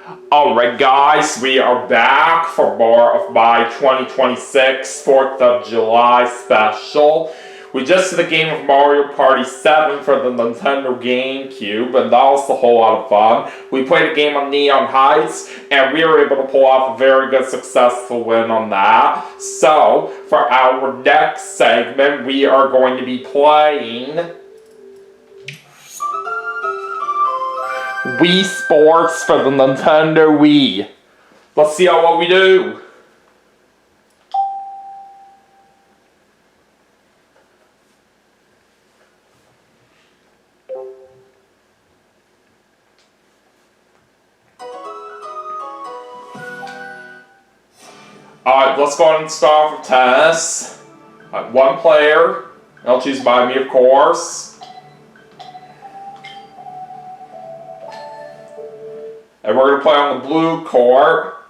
Alright guys, we are back for more of my 2026 4th of July special. We just did a game of Mario Party 7 for the Nintendo GameCube, and that was a whole lot of fun. We played a game on Neon Heights, and we were able to pull off a very good successful win on that. So, for our next segment, we are going to be playing Wii Sports for the Nintendo Wii. Let's see how well we do. Alright, let's go ahead and start with tennis. Alright, one player. I'll choose by me, of course. And we're going to play on the blue court.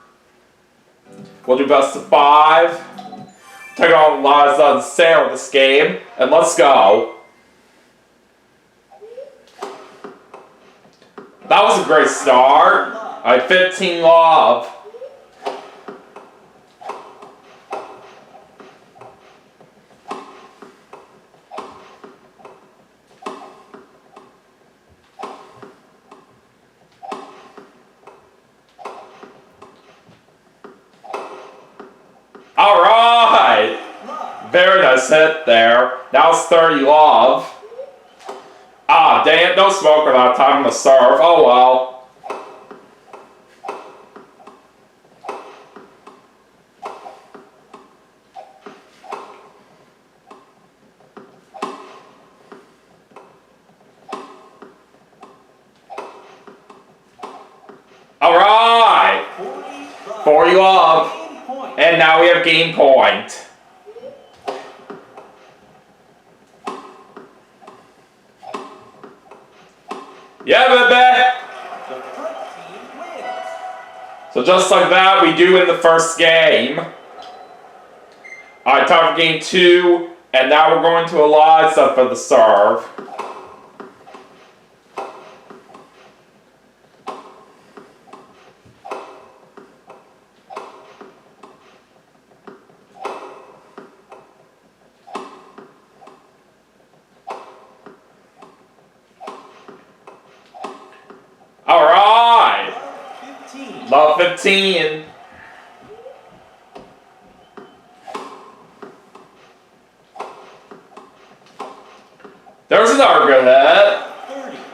We'll do best of 5. Take on Liza and Sarah this game. And let's go. That was a great start. Alright, 15 love. Alright! Very nice hit there. Now it's 30 love. Ah, dang it, no smoker that time to serve. Oh well. Alright! 40 love. And now we have game point. Yeah, baby! So just like that, we do in the first game. Alright, time for game 2. And now we're going to Eliza for the serve. Alright! Love 15. There's another good hit.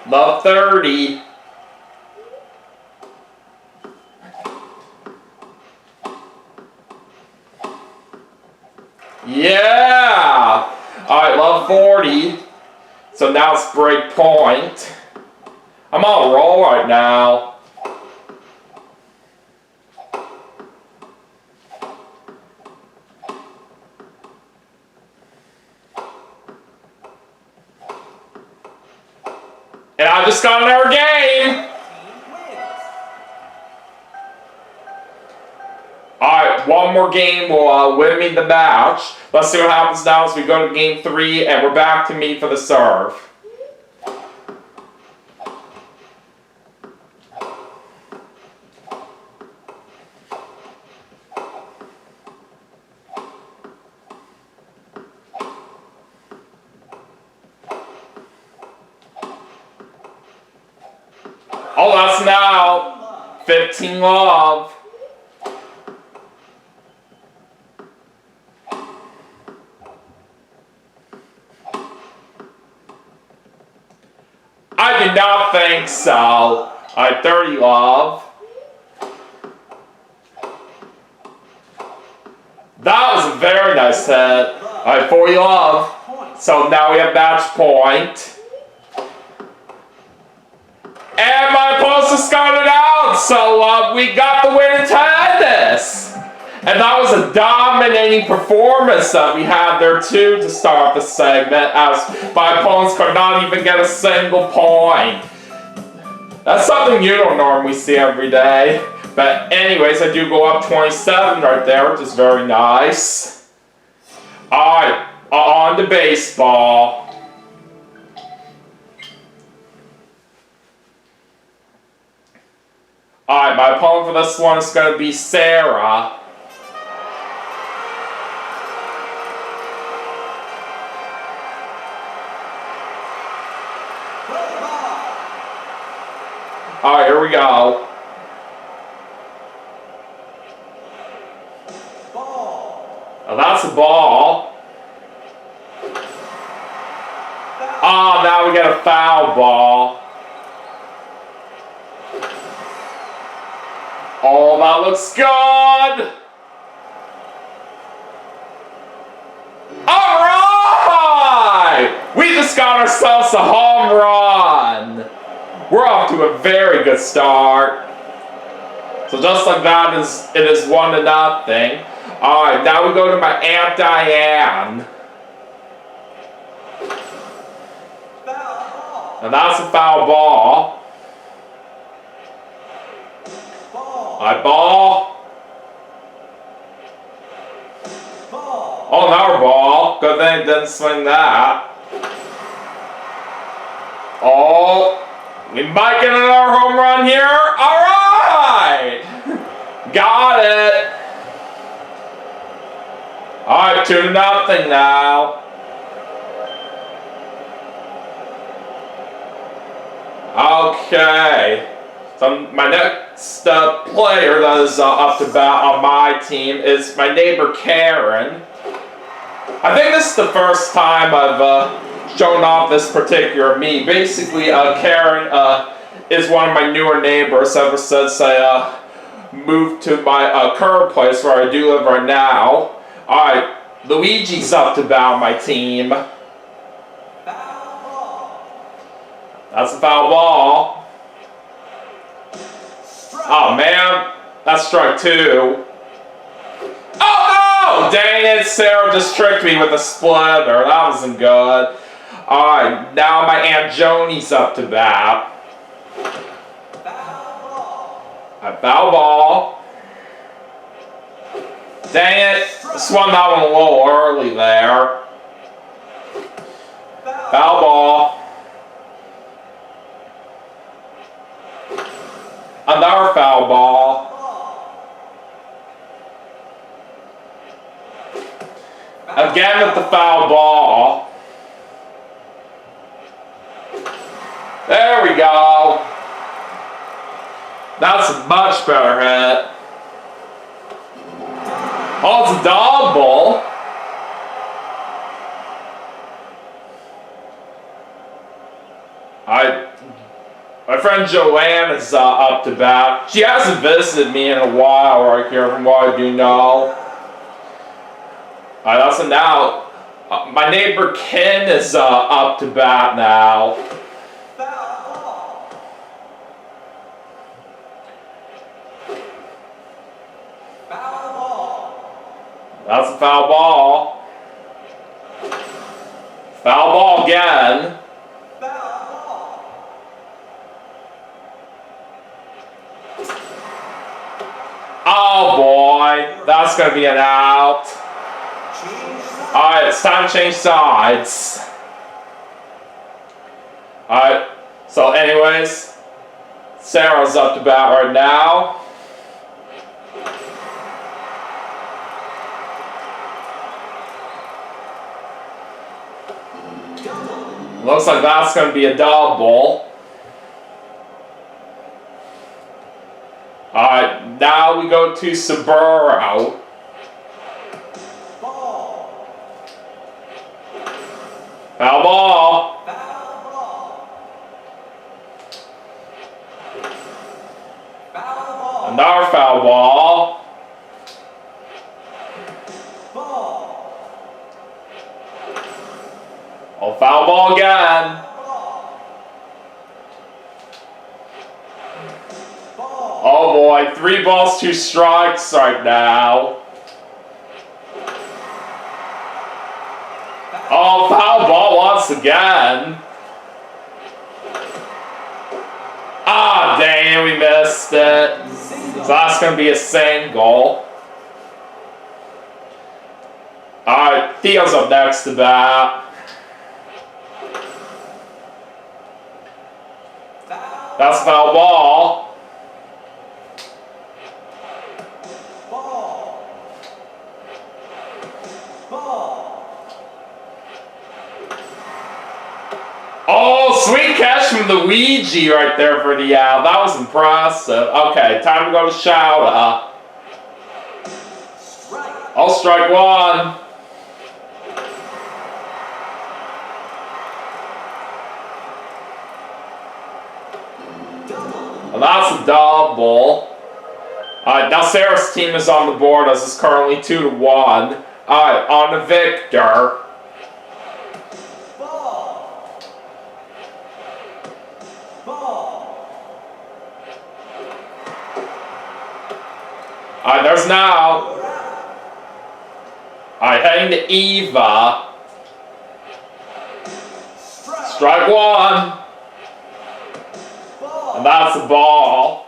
Love 30. Yeah! Alright, love 40. So now it's break point. I'm on a roll right now. And I just got another game. Alright, one more game will win me the match. Let's see what happens now as we go to game 3 and we're back to me for the serve. Oh, that's now 15 love. I did not think so. Alright, 30 love. That was a very nice hit. Alright, 40 love. So now we have match point. And my opponent just got it out, so we got the win in tennis. And that was a dominating performance that we had there too to start the segment, as my opponents could not even get a single point. That's something you don't normally see every day. But anyways, I do go up 27 right there, which is very nice. Alright, on to baseball. Alright, my opponent for this one is going to be Sarah. Alright, here we go. Oh, that's a ball. Oh, now we get a foul ball. Oh, that looks good. Alright! We just got ourselves a home run. We're off to a very good start. So just like that, it is 1-0. Alright, now we go to my Aunt Diane. And that's a foul ball. Alright, ball. Oh, another ball. Good thing it didn't swing that. Oh, we might get another home run here. Alright! Got it. Alright, 2-0 now. Okay. So my next player that is up to bat on my team is my neighbor Karen. I think this is the first time I've shown off this particular me. Basically, Karen is one of my newer neighbors ever since I moved to my current place where I do live right now. Alright, Luigi's up to bat on my team. That's a foul ball. Oh man, that's strike 2. Oh no! Dang it, Sarah just tricked me with a splitter. That wasn't good. Alright, now my Aunt Joni's up to bat. A foul ball. Dang it, I swung that one a little early there. Foul ball. Another foul ball. Again with the foul ball. There we go. That's a much better hit. Oh, it's a double. My friend Joanne is up to bat. She hasn't visited me in a while right here from what I do know. That's a now. My neighbor Ken is up to bat now. That's a foul ball. Foul ball again. Oh boy, that's going to be an out. Alright, it's time to change sides. Alright, so anyways, Sarah's up to bat right now. Looks like that's going to be a double. Alright, now we go to Saburo. Foul ball. Another foul ball. Oh, foul ball again. Oh boy, 3 balls, 2 strikes right now. Oh, foul ball once again. Ah, dang it, we missed it. So that's going to be a single. Alright, Theo's up next to bat. That's a foul ball. sweet catch from the Ouija right there for the out. That was impressive. Okay, time to go to shout-out. Oh, strike one. And that's a double. Alright, now Sarah's team is on the board as it's currently 2-1. Alright, on to Victor. Alright, there's now. Alright, heading to Eva. Strike one. And that's a ball.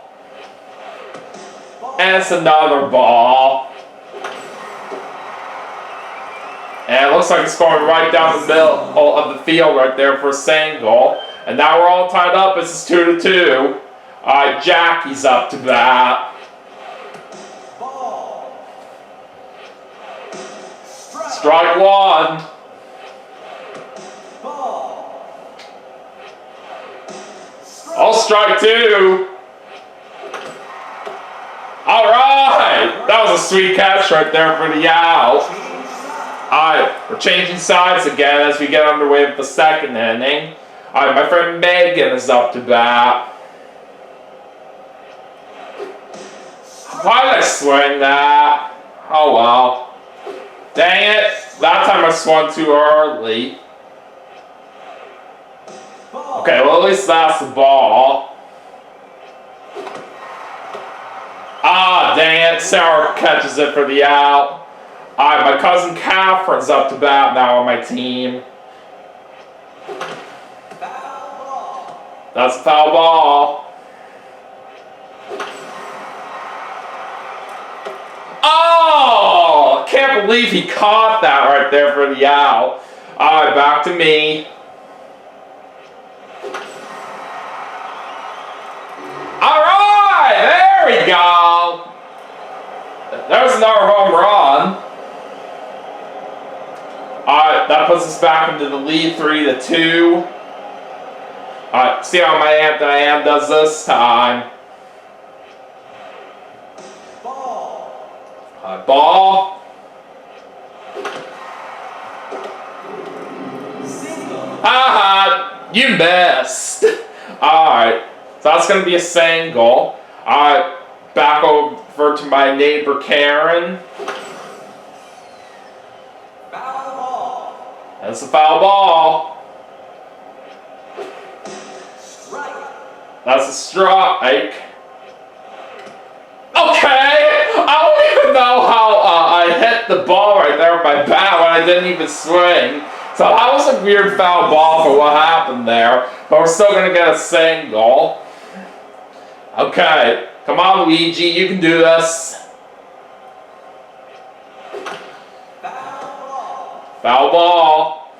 And it's another ball. And it looks like it's going right down the middle of the field right there for a single. And now we're all tied up. It's 2-2. Alright, Jackie's up to bat. Strike one. Oh, strike two. Alright! That was a sweet catch right there for the out. Alright, we're changing sides again as we get underway with the second inning. Alright, my friend Megan is up to bat. Why did I swing that? Oh well. Dang it! That time I swung too early. Okay, well at least that's the ball. Ah, dang it. Sarah catches it for the out. Alright, my cousin Catherine's up to bat now on my team. That's a foul ball. Oh! I can't believe he caught that right there for the out. Alright, back to me. Alright! There we go! There's another home run. Alright, that puts us back into the lead 3-2. Alright, see how my Aunt Diane does this time. Ball. Haha, you missed. Alright, so that's going to be a single. Alright, back over to my neighbor Karen. That's a foul ball. That's a strike. Okay! I don't even know how I hit the ball right there with my bat when I didn't even swing. So that was a weird foul ball for what happened there. But we're still going to get a single. Okay. Come on, Luigi. You can do this. Foul ball.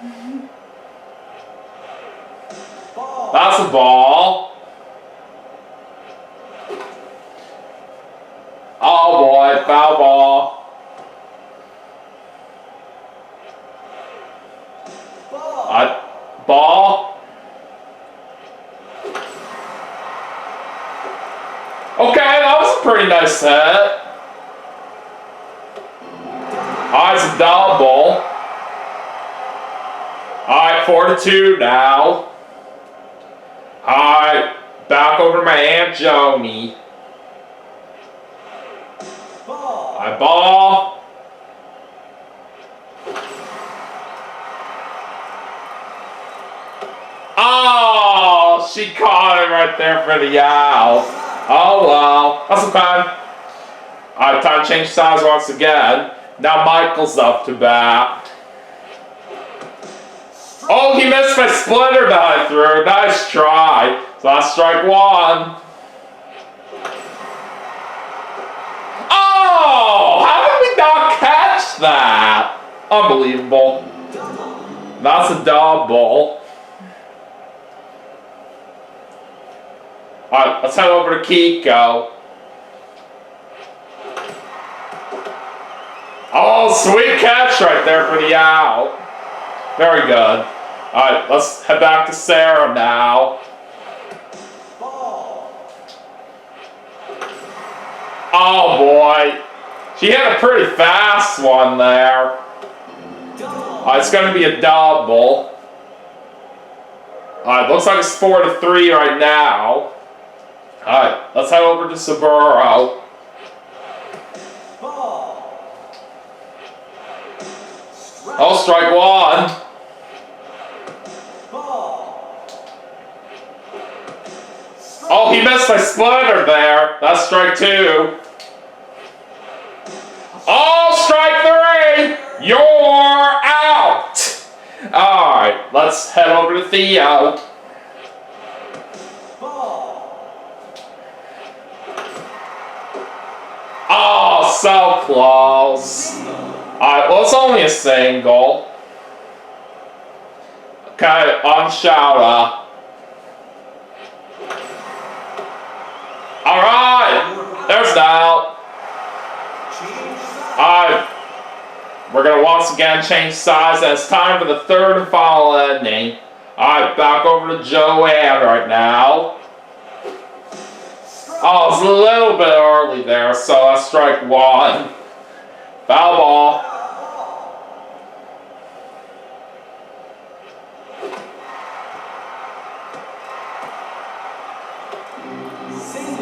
That's a ball. Oh boy, foul ball. Ball. Okay, that was a pretty nice hit. Alright, it's a double. Alright, 4-2 now. Alright, back over to my Aunt Joni. Alright, ball. Oh, she caught it right there for the out. Oh well, that's okay. Alright, time to change sides once again. Now Michael's up to bat. Oh, he missed my splitter that I threw. Nice try. So that's strike one. Oh, how did we not catch that? Unbelievable. That's a double. Alright, let's head over to Kiko. Oh, sweet catch right there for the out. Very good. Alright, let's head back to Sarah now. Oh boy. She hit a pretty fast one there. It's going to be a double. Looks like it's 4-3 right now. Alright, let's head over to Saburo. Oh, strike one. Oh, he missed my splitter there. That's strike two. Oh, strike three. You're out. Alright, let's head over to Theo. Oh, so close. Alright, well, it's only a single. Okay, on Shouta. Alright, there's the out. Alright, we're going to once again change sides, and it's time for the third and final inning. Alright, back over to Joanne right now. Oh, it's a little bit early there, so that's strike one. Foul ball.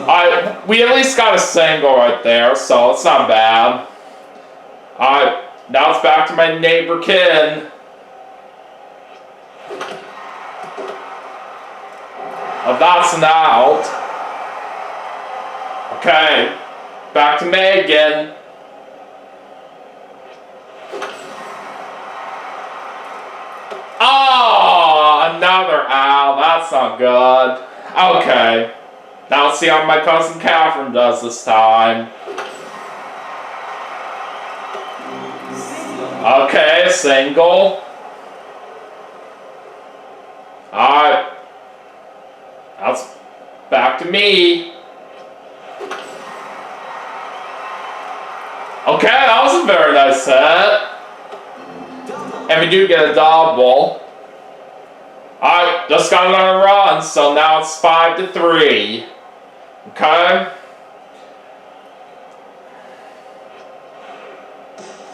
Alright, we at least got a single right there, so it's not bad. Alright, now it's back to my neighbor Ken. Oh, that's an out. Okay, back to Megan. Oh, another out. That's not good. Okay, now let's see how my cousin Catherine does this time. Okay, single. Alright. That's back to me. Okay, that was a very nice hit. And we do get a double. Alright, just got another run, so now it's 5-3. Okay.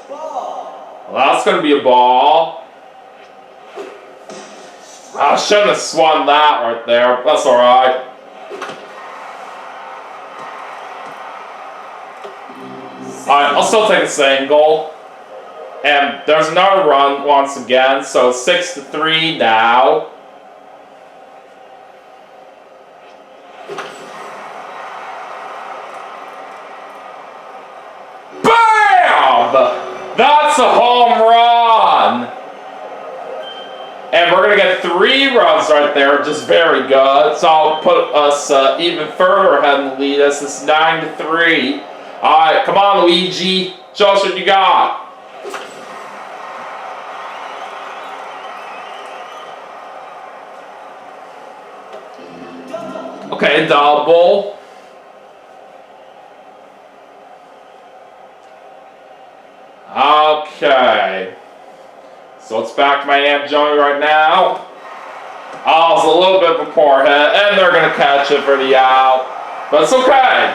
Well, that's going to be a ball. I shouldn't have swung that right there. That's alright. Alright, I'll still take a single. And there's another run once again, so 6-3 now. BAM! That's a home run! And we're going to get 3 runs right there, which is very good. So I'll put us even further ahead in the lead. This is 9-3. Alright, come on, Luigi. Show us what you got. Okay, double. Okay. So it's back to my Aunt Joni right now. Oh, it's a little bit of a poor hit, and they're going to catch it for the out. But it's okay.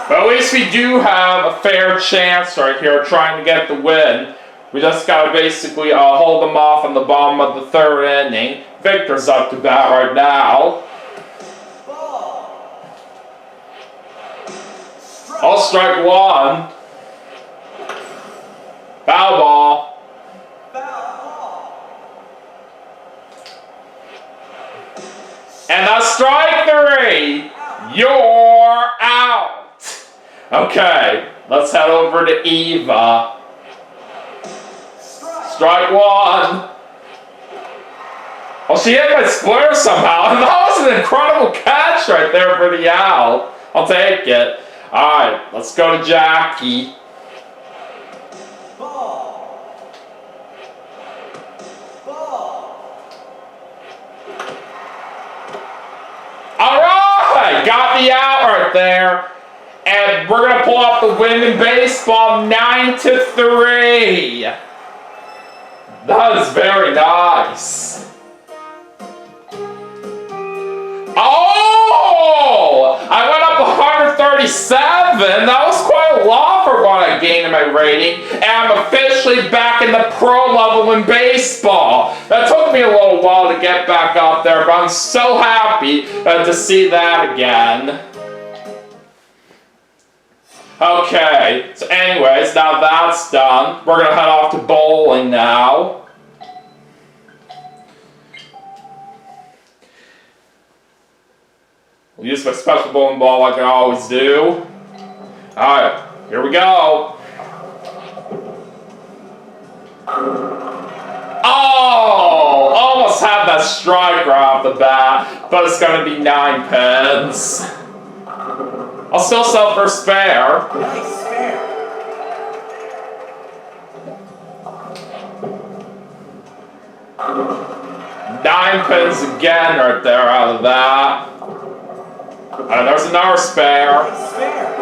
But at least we do have a fair chance right here trying to get the win. We just got to basically hold them off in the bottom of the third inning. Victor's up to bat right now. I'll strike one. Foul ball. And that's strike 3. You're out. Okay, let's head over to Eva. Strike one. Oh, she hit my splitter somehow. And that was an incredible catch right there for the out. I'll take it. Alright, let's go to Jackie. Alright, got the out right there. And we're going to pull off the win in baseball, 9-3. That is very nice. Oh! I went up 137. That was quite a lot for what I gained in my rating. And I'm officially back in the pro level in baseball. That took me a little while to get back up there, but I'm so happy to see that again. Okay, so anyways, now that's done. We're gonna head off to bowling now. We'll use my special bowling ball like I always do. Alright, here we go. Oh! Almost had that strike right off the bat, but it's gonna be 9 pins. I'll still sell for spare. Nice spare. Nine pins again right there out of that. And there's another spare. Nice spare.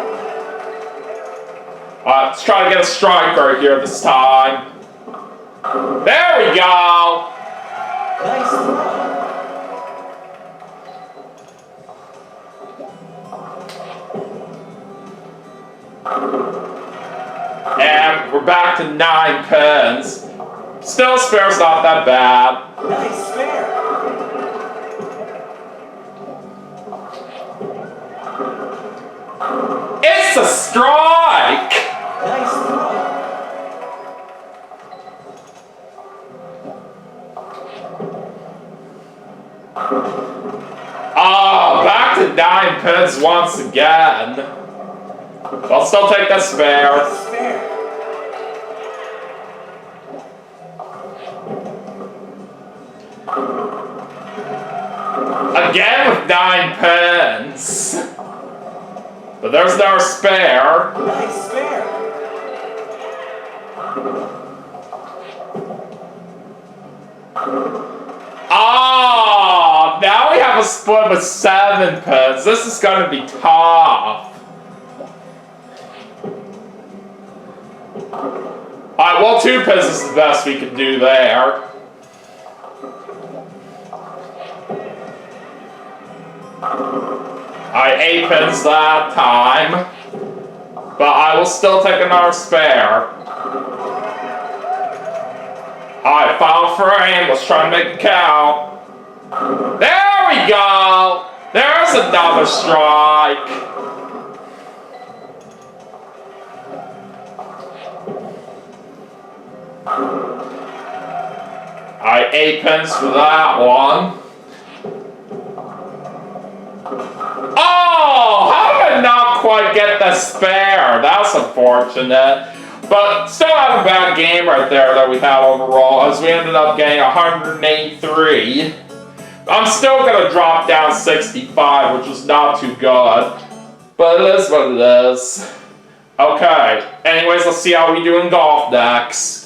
Let's try to get a strike right here this time. There we go. Nice throw. And we're back to 9 pins. Still, spare's not that bad. Nice spare. It's a strike! Nice throw. Oh, back to 9 pins once again. I'll still take the spare. Nice spare. Again with 9 pins. But there's no spare. Nice spare. Ah, now we have a split with 7 pins. This is going to be tough. Alright, well, 2 pins is the best we can do there. Alright, 8 pins that time. But I will still take another spare. Alright, final frame. Let's try and make it count. There we go! There's another strike. Alright, 8 pins for that one. Oh! How did I not quite get the spare? That's unfortunate. But still not a bad game right there that we had overall, as we ended up getting 183. I'm still going to drop down 65, which is not too good. But it is what it is. Okay, anyways, let's see how we do in golf next.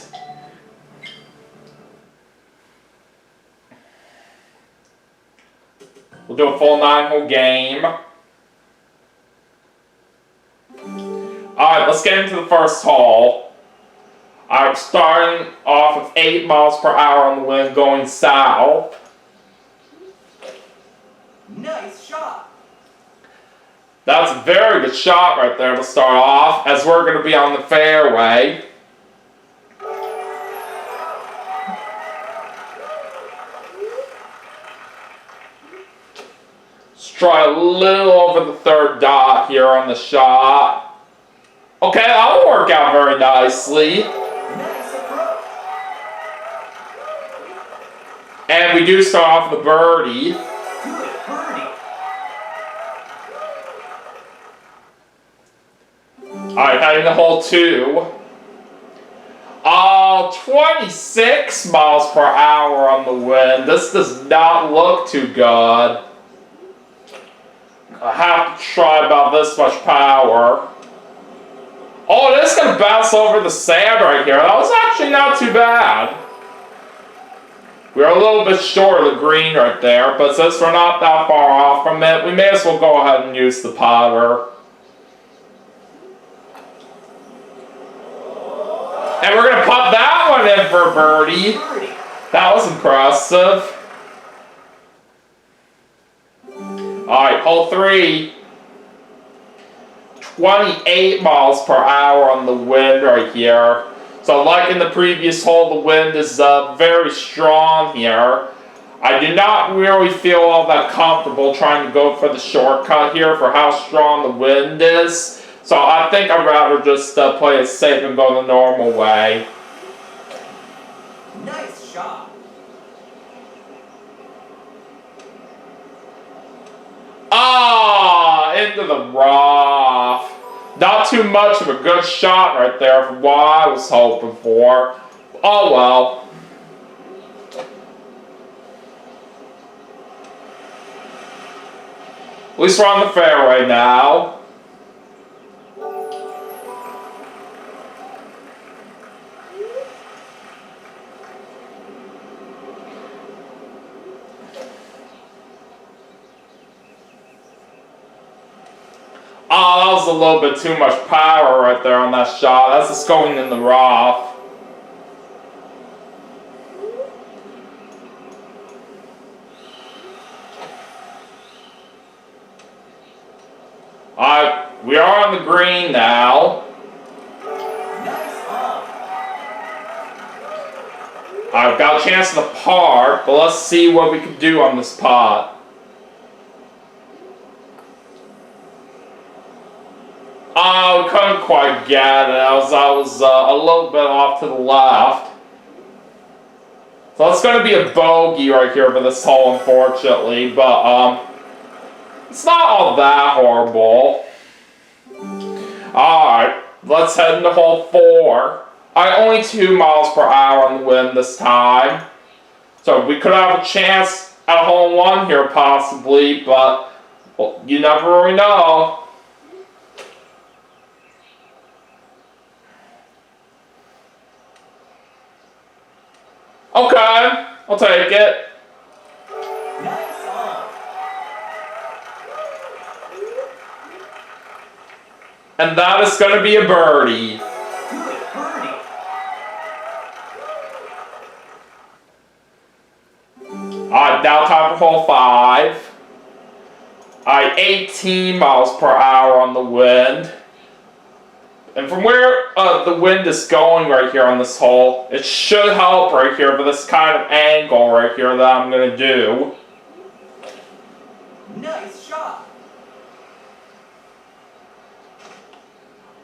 We'll do a full 9-hole game. Alright, let's get into the first hole. I'm starting off with 8 miles per hour on the wind going south. Nice shot. That's a very good shot right there to start off, as we're going to be on the fairway. Let's try a little over the 3rd dot here on the shot. Okay, that'll work out very nicely. Nice approach. And we do start off with a birdie. Good birdie. Alright, heading to hole 2. 26 miles per hour on the wind. This does not look too good. I have to try about this much power. Oh, it is going to bounce over the sand right here. That was actually not too bad. We're a little bit short of the green right there, but since we're not that far off from it, we may as well go ahead and use the putter. And we're going to putt that one in for a birdie. Birdie. That was impressive. Alright, hole 3. 28 miles per hour on the wind right here. So like in the previous hole, the wind is very strong here. I do not really feel all that comfortable trying to go for the shortcut here for how strong the wind is. So I think I'd rather just play it safe and go the normal way. Nice shot. Ah, into the rough. Not too much of a good shot right there for what I was hoping for. Oh well. At least we're on the fairway now. Oh, that was a little bit too much power right there on that shot. That's just going in the rough. We are on the green now. Nice on. I've got a chance to the par, but let's see what we can do on this putt. Oh, couldn't quite get it. I was a little bit off to the left. So it's going to be a bogey right here for this hole, unfortunately, but it's not all that horrible. Alright, let's head into hole 4. Only 2 miles per hour on the wind this time. So we could have a chance at hole 1 here possibly, but well, you never really know. Okay, I'll take it. Nice on. And that is going to be a birdie. Good birdie. Alright, now time for hole 5. Alright, 18 miles per hour on the wind. And from where the wind is going right here on this hole, it should help right here for this kind of angle right here that I'm going to do. Nice shot.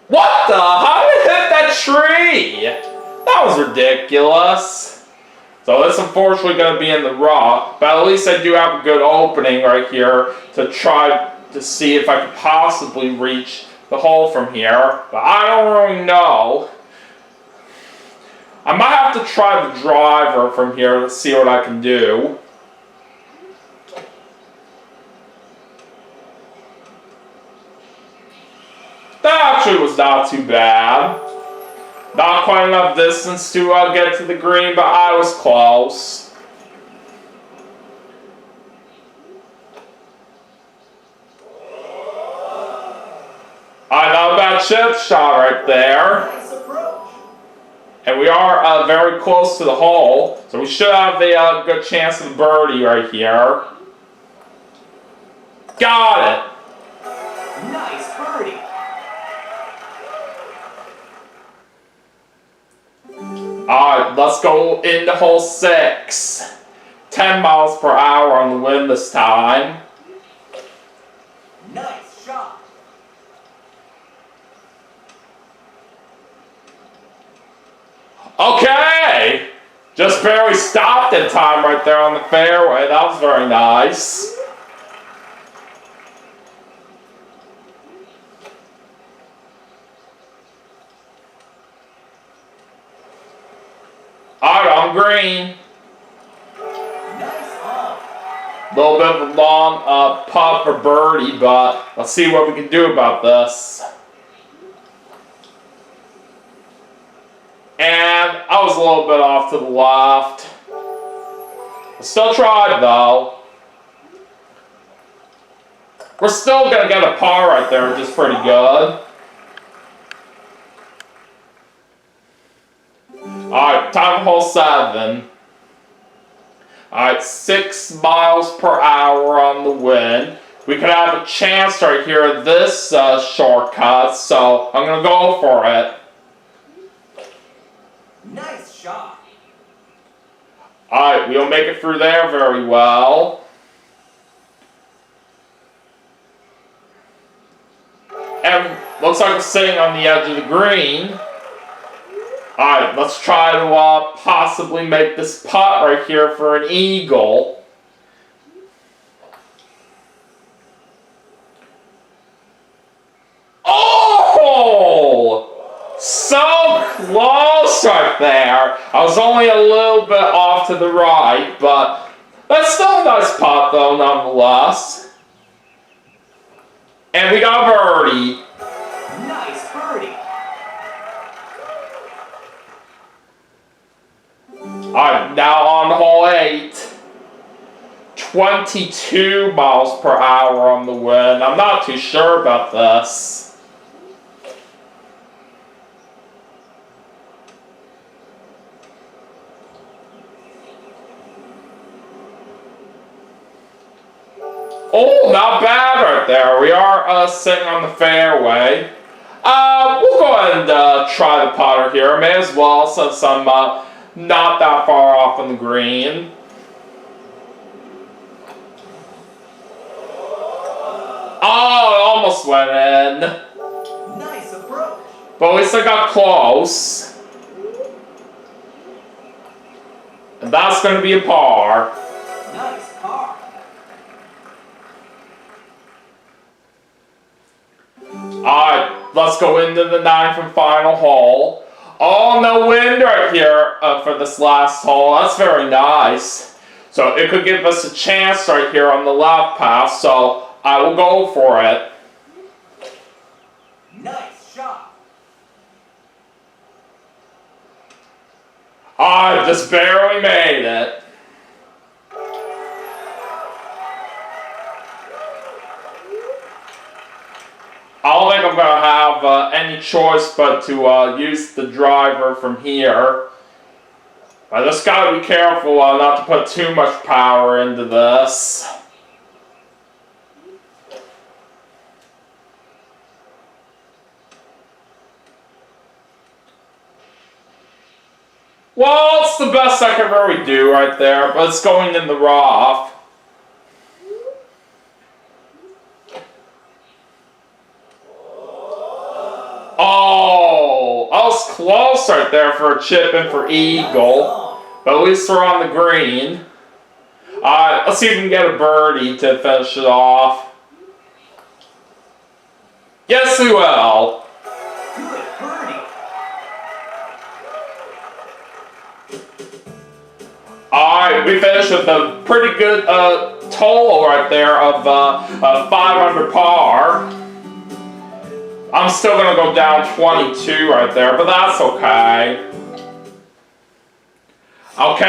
What the? How did it hit that tree? That was ridiculous. So it's unfortunately going to be in the rough, but at least I do have a good opening right here to try to see if I could possibly reach the hole from here, but I don't really know. I might have to try the driver from here to see what I can do. That actually was not too bad. Not quite enough distance to get to the green, but I was close. Not a bad chip shot right there. Nice approach. And we are very close to the hole, so we should have a good chance of birdie right here. Got it. Nice birdie. Alright, let's go into hole 6. 10 miles per hour on the wind this time. Nice shot. Okay! Just barely stopped in time right there on the fairway. That was very nice. Alright, on green. Nice on. A little bit of a long putt for birdie, but let's see what we can do about this. And I was a little bit off to the left. I still tried though. We're still going to get a par right there, which is pretty good. Alright, time for hole 7. Alright, 6 miles per hour on the wind. We could have a chance right here at this shortcut, so I'm going to go for it. Nice shot. Alright, we'll make it through there very well. And looks like we're sitting on the edge of the green. Alright, let's try to possibly make this putt right here for an eagle. Oh! So close right there. I was only a little bit off to the right, but that's still a nice putt though, nonetheless. And we got a birdie. Nice birdie. Alright, now on to hole 8. 22 miles per hour on the wind. I'm not too sure about this. Oh, not bad right there. We are sitting on the fairway. We'll go ahead and try the putter here. May as well, since I'm not that far off on the green. Oh, it almost went in. Nice approach. But at least I got close. And that's going to be a par. Nice par. Alright, let's go into the 9th and final hole. Oh, no wind right here for this last hole. That's very nice. So it could give us a chance right here on the left pass, so I will go for it. Nice shot. I just barely made it. I don't think I'm going to have any choice but to use the driver from here. I just got to be careful not to put too much power into this. Well, it's the best I can really do right there, but it's going in the rough. Oh, I was close right there for a chip and for eagle. But at least we're on the green. Let's see if we can get a birdie to finish it off. Yes, we will. Good birdie. Alright, we finished with a pretty good total right there of 500 par. I'm still going to go down 22 right there, but that's okay. Okay.